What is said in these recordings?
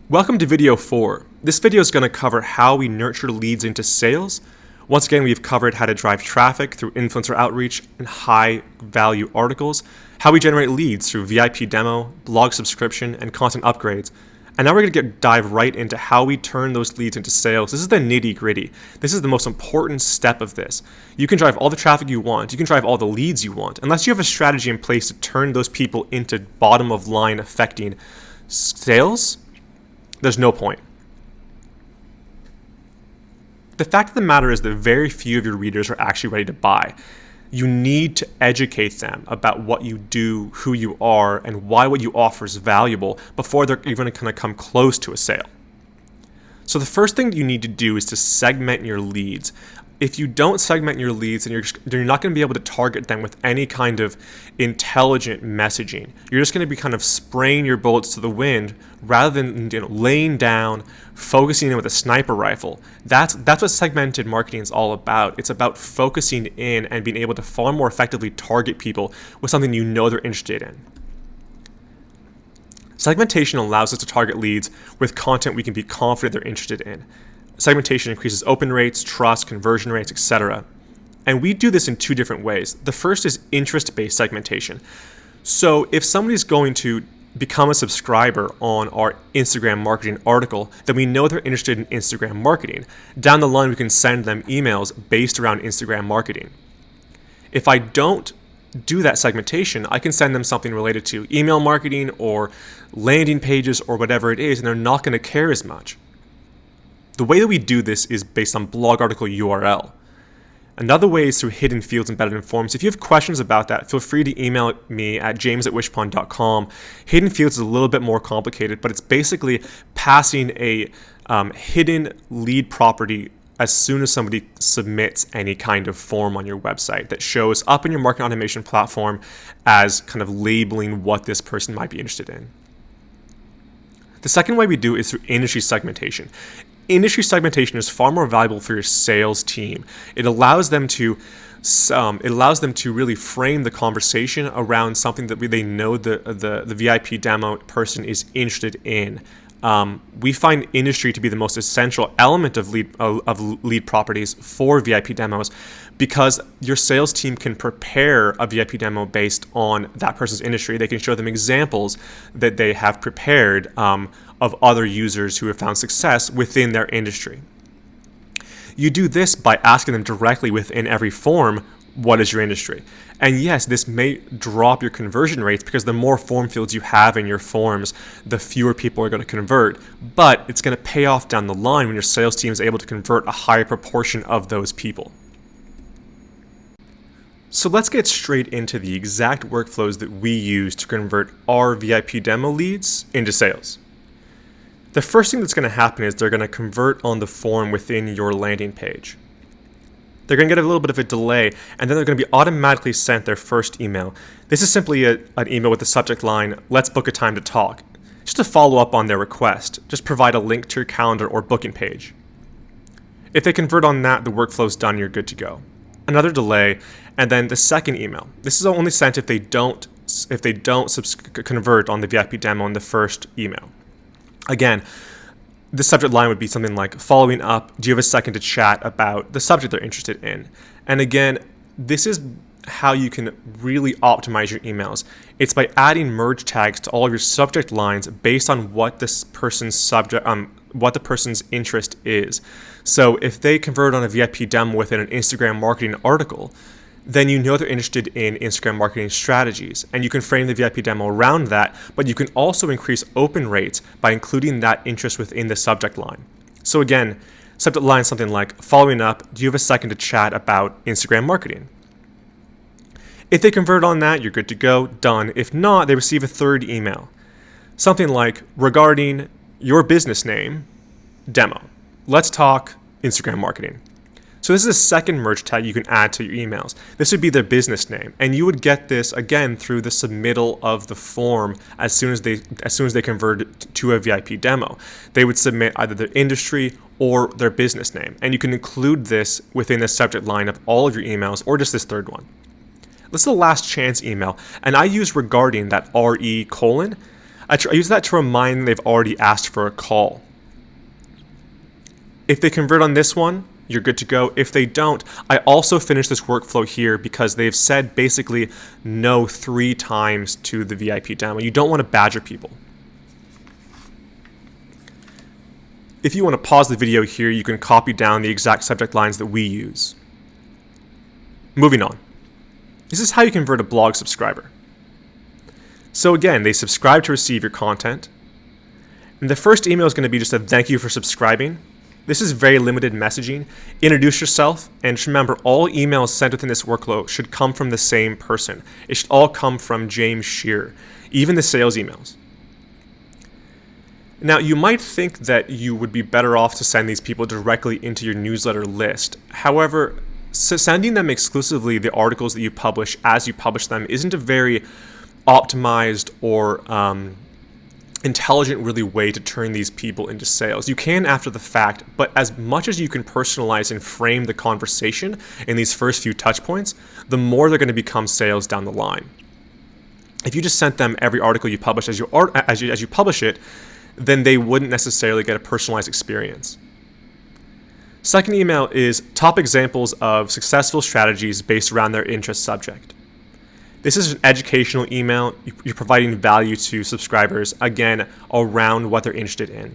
Welcome to video 4. This video is going to cover how we nurture leads into sales. Once again, we've covered how to drive traffic through influencer outreach and high value articles, how we generate leads through VIP demo, blog subscription, and content upgrades. And now we're going to dive right into how we turn those leads into sales. This is the nitty gritty. This is the most important step of this. You can drive all the traffic you want. You can drive all the leads you want. Unless you have a strategy in place to turn those people into bottom of line affecting sales, there's no point. The fact of the matter is that very few of your readers are actually ready to buy. You need to educate them about what you do, who you are, and why what you offer is valuable before they're even going to come close to a sale. So the first thing you need to do is to segment your leads. If you don't segment your leads, then you're not going to be able to target them with any kind of intelligent messaging. You're just going to be kind of spraying your bullets to the wind rather than laying down, focusing in with a sniper rifle. That's what segmented marketing is all about. It's about focusing in and being able to far more effectively target people with something you know they're interested in. Segmentation allows us to target leads with content we can be confident they're interested in. Segmentation increases open rates, trust, conversion rates, etc. And we do this in two different ways. The first is interest-based segmentation. So if somebody's going to become a subscriber on our Instagram marketing article, then we know they're interested in Instagram marketing. Down the line, we can send them emails based around Instagram marketing. If I don't do that segmentation, I can send them something related to email marketing or landing pages or whatever it is, and they're not going to care as much. The way that we do this is based on blog article URL. Another way is through hidden fields embedded in forms. If you have questions about that, feel free to email me at james@wishpond.com. Hidden fields is a little bit more complicated, but it's basically passing a hidden lead property as soon as somebody submits any kind of form on your website that shows up in your marketing automation platform as kind of labeling what this person might be interested in. The second way we do is through industry segmentation. Industry segmentation is far more valuable for your sales team. It allows them to really frame the conversation around something that they know the VIP demo person is interested in. We find industry to be the most essential element of lead properties for VIP demos because your sales team can prepare a VIP demo based on that person's industry. They can show them examples that they have prepared of other users who have found success within their industry. You do this by asking them directly within every form, what is your industry? And yes, this may drop your conversion rates because the more form fields you have in your forms, the fewer people are going to convert. But it's going to pay off down the line when your sales team is able to convert a higher proportion of those people. So let's get straight into the exact workflows that we use to convert our VIP demo leads into sales. The first thing that's going to happen is they're going to convert on the form within your landing page. They're going to get a little bit of a delay, and then they're going to be automatically sent their first email. This is simply an email with the subject line, "Let's book a time to talk." Just to follow up on their request, just provide a link to your calendar or booking page. If they convert on that, the workflow's done, you're good to go. Another delay, and then the second email. This is only sent if they don't convert on the VIP demo in the first email. Again, the subject line would be something like, "Following up, do you have a second to chat about the subject they're interested in?" And again, this is how you can really optimize your emails. It's by adding merge tags to all of your subject lines based on what this person's what the person's interest is. So if they convert on a VIP demo within an Instagram marketing article, then you know they're interested in Instagram marketing strategies, and you can frame the VIP demo around that, but you can also increase open rates by including that interest within the subject line. So again, subject line something like, "Following up, do you have a second to chat about Instagram marketing?" If they convert on that, you're good to go, done. If not, they receive a third email. Something like, "Regarding your business name, demo. Let's talk Instagram marketing." So this is a second merge tag you can add to your emails. This would be their business name, and you would get this again through the submittal of the form as soon as they convert to a VIP demo. They would submit either their industry or their business name, and you can include this within the subject line of all of your emails or just this third one. This is the last chance email, and I use regarding that RE:. I use that to remind them they've already asked for a call. If they convert on this one, you're good to go. If they don't, I also finish this workflow here because they've said basically no 3 times to the VIP demo. You don't want to badger people. If you want to pause the video here, you can copy down the exact subject lines that we use. Moving on. This is how you convert a blog subscriber. So again, they subscribe to receive your content. And the first email is going to be just a thank you for subscribing. This is very limited messaging. Introduce yourself, and just remember, all emails sent within this workflow should come from the same person. It should all come from James Shearer, even the sales emails. Now, you might think that you would be better off to send these people directly into your newsletter list. However, sending them exclusively the articles that you publish as you publish them isn't a very optimized or intelligent really way to turn these people into sales. You can after the fact, but as much as you can personalize and frame the conversation in these first few touch points, the more they're going to become sales down the line. If you just sent them every article you publish as you publish it, then they wouldn't necessarily get a personalized experience. Second email is top examples of successful strategies based around their interest subject. This is an educational email. You're providing value to subscribers, again, around what they're interested in.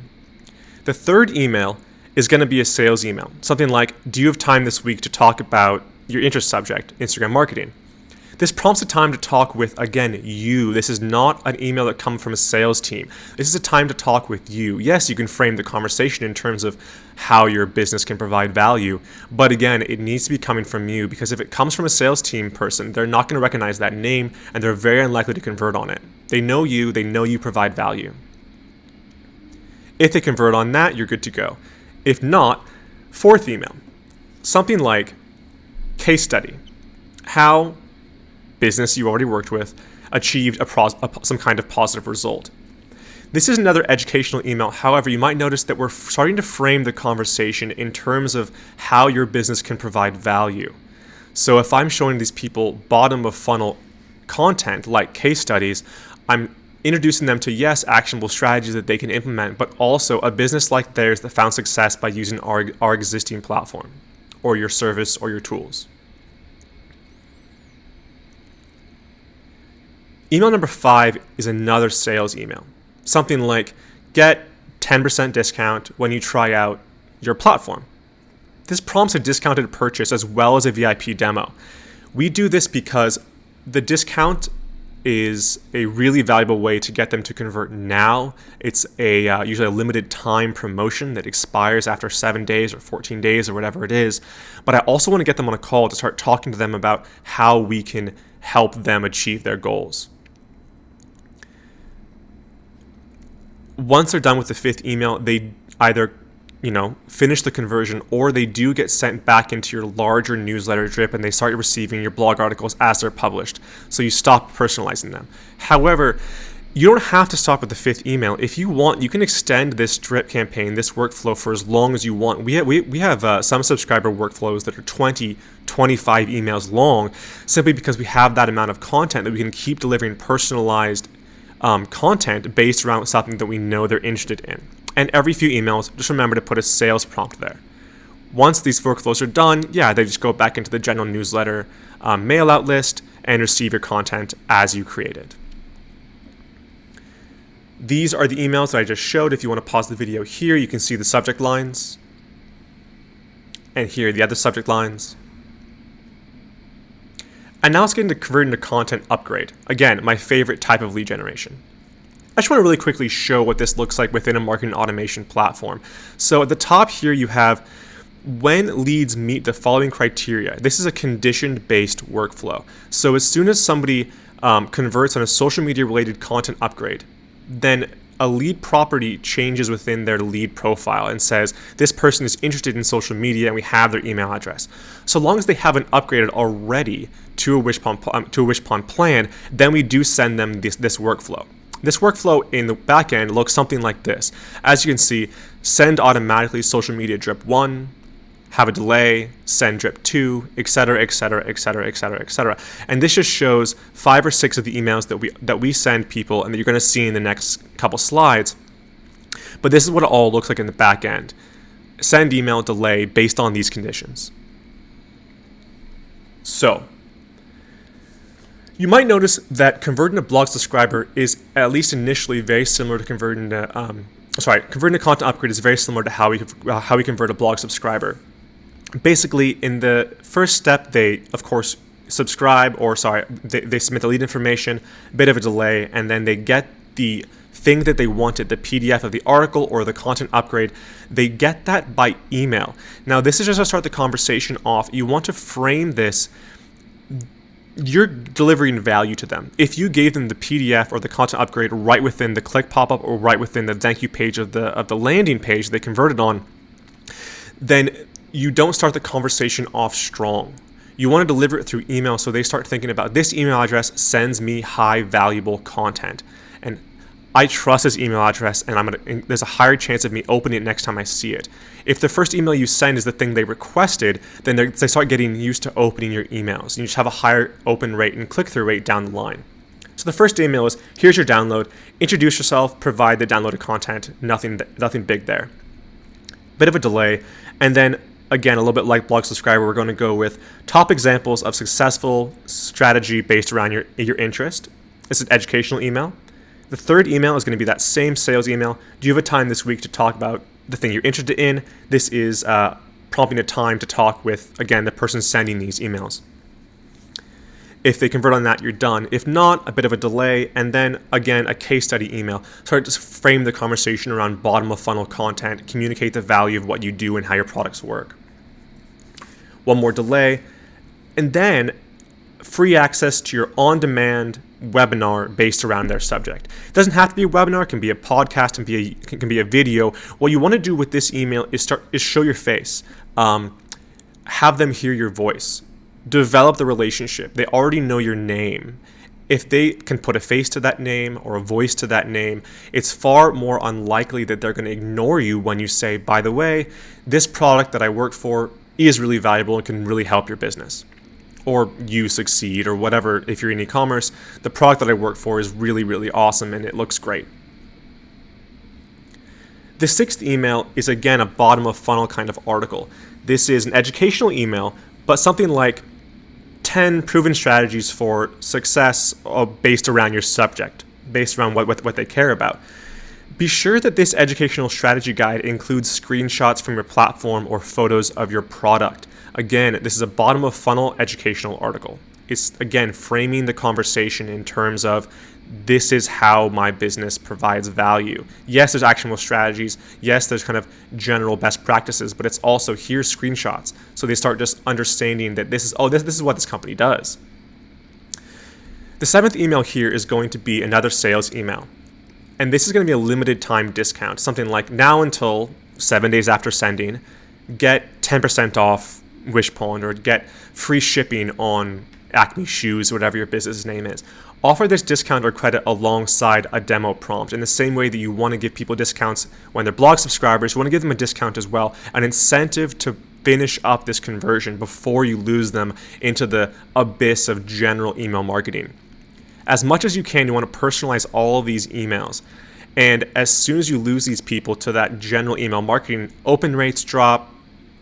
The third email is going to be a sales email. Something like, do you have time this week to talk about your interest subject, Instagram marketing? This prompts a time to talk with, again, you. This is not an email that comes from a sales team. This is a time to talk with you. Yes, you can frame the conversation in terms of how your business can provide value, but again, it needs to be coming from you, because if it comes from a sales team person, they're not going to recognize that name, and they're very unlikely to convert on it. They know you provide value. If they convert on that, you're good to go. If not, fourth email, something like case study. How business you already worked with achieved some kind of positive result. This is another educational email. However, you might notice that we're starting to frame the conversation in terms of how your business can provide value. So if I'm showing these people bottom of funnel content like case studies, I'm introducing them to, yes, actionable strategies that they can implement, but also a business like theirs that found success by using our existing platform or your service or your tools. Email number 5 is another sales email. Something like, get 10% discount when you try out your platform. This prompts a discounted purchase as well as a VIP demo. We do this because the discount is a really valuable way to get them to convert now. It's usually a limited time promotion that expires after 7 days or 14 days or whatever it is. But I also want to get them on a call to start talking to them about how we can help them achieve their goals. Once they're done with the 5th email, they either finish the conversion, or they do get sent back into your larger newsletter drip and they start receiving your blog articles as they're published. So you stop personalizing them. However, you don't have to stop at the 5th email. If you want, you can extend this drip campaign, this workflow, for as long as you want. We have some subscriber workflows that are 20, 25 emails long, simply because we have that amount of content that we can keep delivering personalized content based around something that we know they're interested in. And every few emails, just remember to put a sales prompt there. Once these workflows are done, they just go back into the general newsletter mail out list and receive your content as you created. These are the emails that I just showed. If you want to pause the video here, you can see the subject lines. And here are the other subject lines. And now let's get into converting to content upgrade. Again, my favorite type of lead generation. I just want to really quickly show what this looks like within a marketing automation platform. So at the top here, you have when leads meet the following criteria. This is a condition-based workflow. So as soon as somebody converts on a social media related content upgrade, then a lead property changes within their lead profile and says this person is interested in social media and we have their email address. So long as they haven't upgraded already to a Wishpond plan, then we do send them this workflow. This workflow in the back end looks something like this. As you can see, send automatically social media drip 1, have a delay, send drip to, etc., etc., etc., etc., etc. And this just shows 5 or 6 of the emails that we send people and that you're going to see in the next couple slides. But this is what it all looks like in the back end. Send email, delay based on these conditions. So you might notice that converting a blog subscriber is, at least initially, very similar to converting a content upgrade is very similar to how we convert a blog subscriber. Basically, in the first step, they of course subscribe, they submit the lead information, a bit of a delay, and then they get the thing that they wanted, the PDF of the article or the content upgrade. They get that by email. Now, this is just to start the conversation off. You want to frame this. You're delivering value to them. If you gave them the PDF or the content upgrade right within the click pop-up or right within the thank you page of the landing page they converted on, then you don't start the conversation off strong. You want to deliver it through email so they start thinking about this email address sends me high valuable content. And I trust this email address, and there's a higher chance of me opening it next time I see it. If the first email you send is the thing they requested, then they start getting used to opening your emails. You just have a higher open rate and click-through rate down the line. So the first email is, here's your download, introduce yourself, provide the downloaded content, nothing big there. Bit of a delay, and then again, a little bit like blog subscriber, we're going to go with top examples of successful strategy based around your interest. It's an educational email. The third email is going to be that same sales email. Do you have a time this week to talk about the thing you're interested in? This is prompting a time to talk with, again, the person sending these emails. If they convert on that, you're done. If not, a bit of a delay, and then, again, a case study email. Start to frame the conversation around bottom of funnel content, communicate the value of what you do and how your products work. One more delay, and then free access to your on-demand webinar based around their subject. It doesn't have to be a webinar, it can be a podcast, it can be a video. What you want to do with this email is show your face. Have them hear your voice. Develop the relationship. They already know your name. If they can put a face to that name or a voice to that name, it's far more unlikely that they're going to ignore you when you say, by the way, this product that I work for is really valuable and can really help your business. Or you succeed, or whatever. If you're in e-commerce, the product that I work for is really, really awesome and it looks great. The sixth email is, again, a bottom of funnel kind of article. This is an educational email, but something like 10 proven strategies for success based around your subject, based around what they care about. Be sure that this educational strategy guide includes screenshots from your platform or photos of your product. Again, this is a bottom of funnel educational article. It's, again, framing the conversation in terms of this is how my business provides value. Yes, there's actionable strategies. Yes, there's kind of general best practices, but it's also here's screenshots. So they start just understanding that this is what this company does. The seventh email here is going to be another sales email. And this is going to be a limited time discount, something like now until 7 days after sending, get 10% off Wishpond or get free shipping on Acme shoes, whatever your business name is. Offer this discount or credit alongside a demo prompt in the same way that you want to give people discounts when they're blog subscribers. You want to give them a discount as well, an incentive to finish up this conversion before you lose them into the abyss of general email marketing. As much as you can, you want to personalize all of these emails. And as soon as you lose these people to that general email marketing, open rates drop,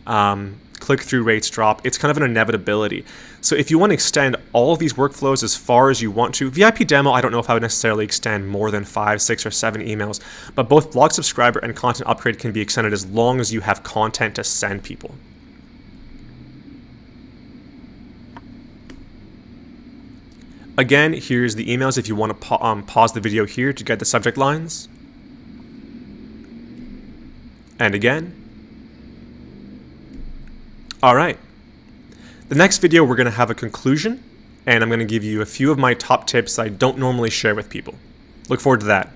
click-through rates drop. It's kind of an inevitability. So if you want to extend all of these workflows as far as you want to, VIP demo, I don't know if I would necessarily extend more than 5, 6, or 7 emails, but both blog subscriber and content upgrade can be extended as long as you have content to send people. Again, here's the emails if you want to pause the video here to get the subject lines. And again. All right. The next video, we're going to have a conclusion, and I'm going to give you a few of my top tips I don't normally share with people. Look forward to that.